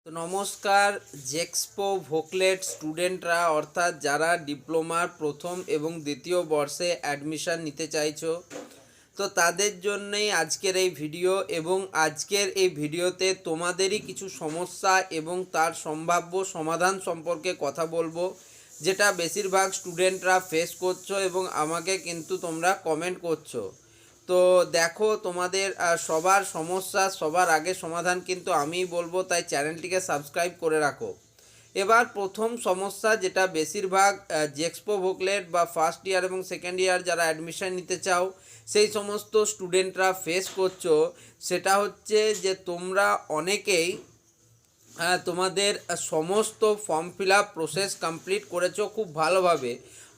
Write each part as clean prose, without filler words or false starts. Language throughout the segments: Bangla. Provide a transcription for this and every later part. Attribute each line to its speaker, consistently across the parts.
Speaker 1: তো নমস্কার। জেক্সপো ভোকলেট স্টুডেন্টরা অর্থাৎ যারা ডিপ্লোমার প্রথম এবং দ্বিতীয় বর্ষে অ্যাডমিশান নিতে চাইছো, তো তাদের জন্যই আজকের এই ভিডিও। এবং আজকের এই ভিডিওতে তোমাদেরই কিছু সমস্যা এবং তার সম্ভাব্য সমাধান সম্পর্কে কথা বলবো, যেটা বেশিরভাগ স্টুডেন্টরা ফেস করছো এবং আমাকে কিন্তু তোমরা কমেন্ট করছো। তো দেখো, তোমাদের সবার সমস্যা সবার আগে সমাধান কিন্তু আমিই বলবো, তাই চ্যানেলটিকে সাবস্ক্রাইব করে রাখো। এবার প্রথম সমস্যা, যেটা বেশিরভাগ জেক্সপো ভোকলেট বা ফার্স্ট ইয়ার এবং সেকেন্ড ইয়ার যারা অ্যাডমিশন নিতে চাও সেই সমস্ত স্টুডেন্টরা ফেস করছো, সেটা হচ্ছে যে তোমরা অনেকেই তোমাদের সমস্ত form fill up process complete করেছো খুব ভালোভাবে,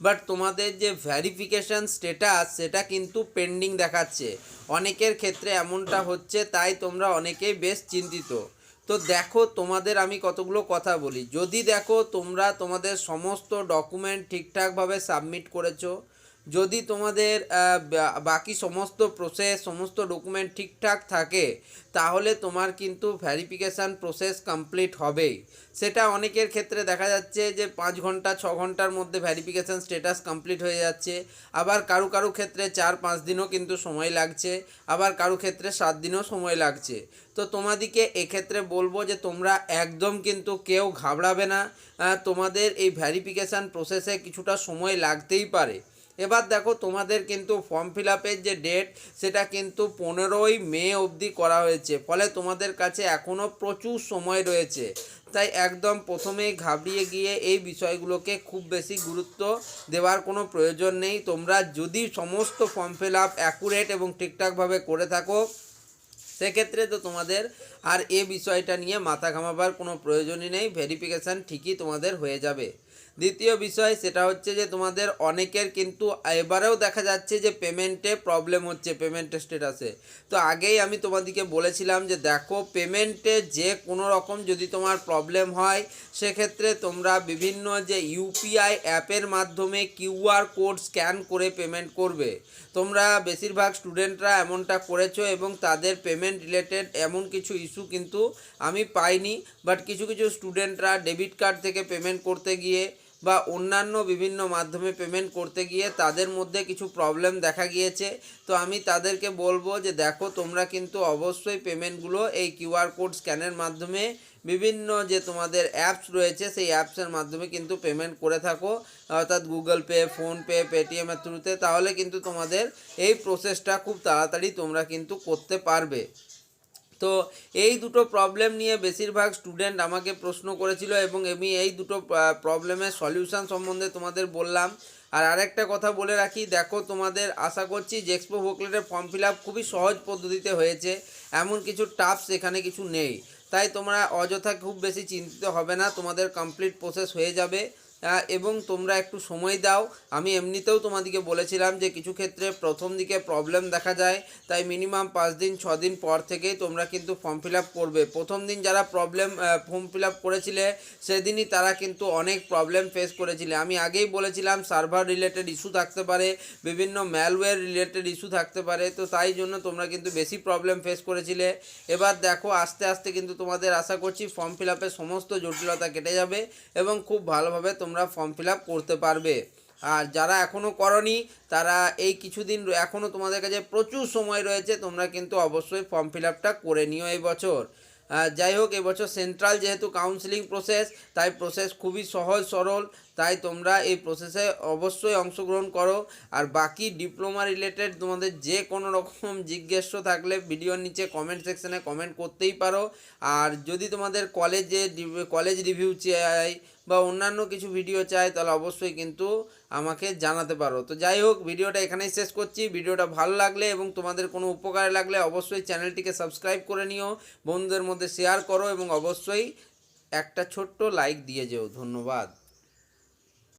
Speaker 1: বাট তোমাদের যে ভ্যারিফিকেশান স্ট্যাটাস সেটা কিন্তু পেন্ডিং দেখাচ্ছে। অনেকের ক্ষেত্রে এমনটা হচ্ছে, তাই তোমরা অনেকেই বেশ চিন্তিত। তো দেখো, তোমাদের আমি কতগুলো কথা বলি। যদি দেখো তোমরা তোমাদের সমস্ত ডকুমেন্ট ঠিকঠাকভাবে সাবমিট করেছো, যদি তোমাদের বাকি সমস্ত প্রসেস সমস্ত ডকুমেন্ট ঠিকঠাক থাকে, তাহলে তোমার কিন্তু ভ্যারিফিকেশান প্রসেস কমপ্লিট হবেই। সেটা অনেকের ক্ষেত্রে দেখা যাচ্ছে যে 5 ঘন্টা 6 ঘন্টার মধ্যে ভ্যারিফিকেশান স্ট্যাটাস কমপ্লিট হয়ে যাচ্ছে। আবার কারো ক্ষেত্রে 4-5 দিনও কিন্তু সময় লাগছে, আবার কারো ক্ষেত্রে 7 দিনও সময় লাগছে। তো তোমাদেরকে এক্ষেত্রে বলবো যে তোমরা একদম কিন্তু কেউ ঘাবড়াবে না। তোমাদের এই ভ্যারিফিকেশান প্রসেসে কিছুটা সময় লাগতেই পারে। এবার দেখো, তোমাদের কিন্তু ফর্ম ফিল আপের যে ডেট সেটা কিন্তু 15ই মে অবধি করা হয়েছে, ফলে তোমাদের কাছে এখনও প্রচুর সময় রয়েছে। তাই একদম প্রথমেই ঘাবড়িয়ে গিয়ে এই বিষয়গুলোকে খুব বেশি গুরুত্ব দেওয়ার কোনো প্রয়োজন নেই। তোমরা যদি সমস্ত ফর্ম ফিল আপ অ্যাকুরেট এবং ঠিকঠাকভাবে করে থাকো, সেক্ষেত্রে তো তোমাদের আর এ বিষয়টা নিয়ে মাথা ঘামাবার কোনো প্রয়োজনই নেই। ভেরিফিকেশান ঠিকই তোমাদের হয়ে যাবে। দ্বিতীয় বিষয়, সেটা হচ্ছে যে তোমাদের অনেকের কিন্তু এবারেও দেখা যাচ্ছে যে পেমেন্টে প্রবলেম হচ্ছে, পেমেন্টের স্ট্যাটাসে। তো আগেই আমি তোমাদেরকে বলেছিলাম যে দেখো, পেমেন্টে যে কোনো রকম যদি তোমার প্রবলেম হয়, সেক্ষেত্রে তোমরা বিভিন্ন যে ইউপিআই অ্যাপের মাধ্যমে কিউআর কোড স্ক্যান করে পেমেন্ট করবে। তোমরা বেশিরভাগ স্টুডেন্টরা এমনটা করেছো এবং তাদের পেমেন্ট রিলেটেড এমন কিছু ইস্যু কিন্তু আমি পাইনি। বাট কিছু স্টুডেন্টরা ডেবিট কার্ড থেকে পেমেন্ট করতে গিয়ে বা অন্যান্য বিভিন্ন মাধ্যমে পেমেন্ট করতে গিয়ে তাদের মধ্যে কিছু প্রবলেম দেখা গিয়েছে। তো আমি তাদেরকে বলবো যে দেখো, তোমরা কিন্তু অবশ্যই পেমেন্টগুলো এই কিউআর কোড স্ক্যানের মাধ্যমে বিভিন্ন যে তোমাদের অ্যাপস রয়েছে সেই অ্যাপসের মাধ্যমে কিন্তু পেমেন্ট করে থাকো, অর্থাৎ গুগল পে, ফোনপে, পেটিএমের থ্রুতে। তাহলে কিন্তু তোমাদের এই প্রসেসটা খুব তাড়াতাড়ি তোমরা কিন্তু করতে পারবে। তো এই দুটো প্রবলেম নিয়ে বেশিরভাগ স্টুডেন্ট আমাকে প্রশ্ন করেছিল এবং আমি এই দুটো প্রবলেমের সলিউশন সম্বন্ধে তোমাদের বললাম। আর আরেকটা কথা বলে রাখি, দেখো তোমাদের আশা করছি জেক্সপো ভোকলেটের ফর্ম ফিল আপ খুবই সহজ পদ্ধতিতে হয়েছে, এমন কিছু টাফস এখানে কিছু নেই। তাই তোমরা অযথা খুব বেশি চিন্তিত হবে না, তোমাদের কমপ্লিট প্রসেস হয়ে যাবে। এবং তোমরা একটু সময় দাও। আমি এমনিতেও তোমাদেরকে বলেছিলাম যে কিছু ক্ষেত্রে প্রথম দিকে প্রবলেম দেখা যায়, তাই মিনিমাম 5-6 দিন পর থেকেই তোমরা কিন্তু ফর্ম ফিল আপ করবে। প্রথম দিন যারা ফর্ম ফিল আপ করেছিলে সেদিনই তারা কিন্তু অনেক প্রবলেম ফেস করেছিলে। আমি আগেই বলেছিলাম সার্ভার রিলেটেড ইস্যু থাকতে পারে, বিভিন্ন ম্যালওয়্যার রিলেটেড ইস্যু থাকতে পারে, তো তাই জন্য তোমরা কিন্তু বেশি প্রবলেম ফেস করেছিলে। এবার দেখো, আস্তে আস্তে কিন্তু তোমাদের আশা করছি ফর্ম ফিল আপের সমস্ত জটিলতা কেটে যাবে এবং খুব ভালোভাবে তোমরা ফর্ম ফিল আপ করতে পারবে। আর যারা এখনও করনি, তারা এই কিছুদিন এখনও তোমাদের কাছে প্রচুর সময় রয়েছে, তোমরা কিন্তু অবশ্যই ফর্ম ফিল আপটা করে নিও এই বছর। যাই হোক, এবছর সেন্ট্রাল যেহেতু কাউন্সিলিং প্রসেস, তাই প্রসেস খুবই সহজ সরল, তাই তোমরা এই প্রসেসে অবশ্যই অংশগ্রহণ করো। আর বাকি ডিপ্লোমা রিলেটেড তোমাদের যে কোনো রকম জিজ্ঞাস্য থাকলে ভিডিওর নিচে কমেন্ট সেকশনে কমেন্ট করতেই পারো। আর যদি তোমাদের কলেজ রিভিউ চাই বা অন্যান্য কিছু ভিডিও চাই, তাহলে অবশ্যই কিন্তু আমাকে জানাতে পারো। তো যাই হোক, ভিডিওটা এখানেই শেষ করছি। ভিডিওটা ভালো লাগলে এবং তোমাদের কোনো উপকারে লাগলে অবশ্যই চ্যানেলটিকে সাবস্ক্রাইব করে নিও, বন্ধুদের মধ্যে শেয়ার করো এবং অবশ্যই একটা ছোট্ট লাইক দিয়ে যেও। ধন্যবাদ।